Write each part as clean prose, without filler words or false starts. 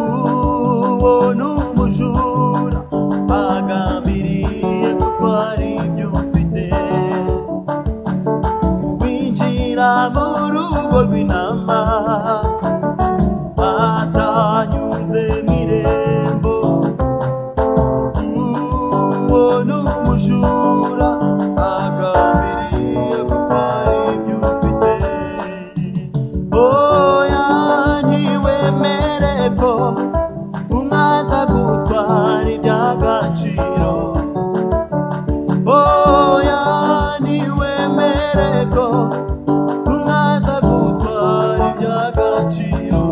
uwo n'umujura agambiriye gutwara ibyo ufite, winjira mu rugo rw'intama atanyuze mu irembo, uwo n'umujura agambiriye gutwara ibyo ufite. Oya ntiwemere ko umwanzi agutwara iby'agaciro, oya ntiwemere ko umwanzi agutwara iby'agaciro.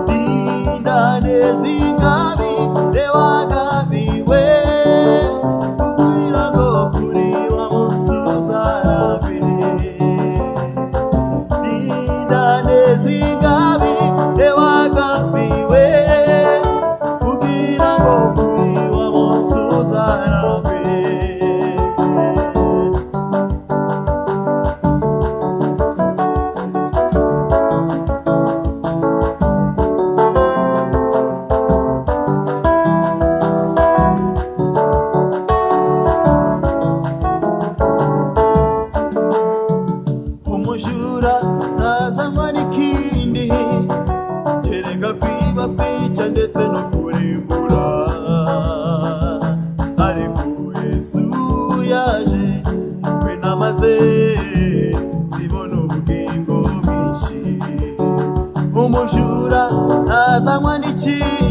Rinda neza ingabire wagabiwe, kugira ngo kuri wa munsi uzarabe. Rinda neza ingabire wagabiwe, kugira ngo kuri wa munsi uzarabe. Umujura ntazanwa n'ikindi kereka kwiba, kwica ndetse no kurimbura, ariko Yesu yaje we namaze zibona ubugingo bwinshi. Umujura ntazanwa n'ikindi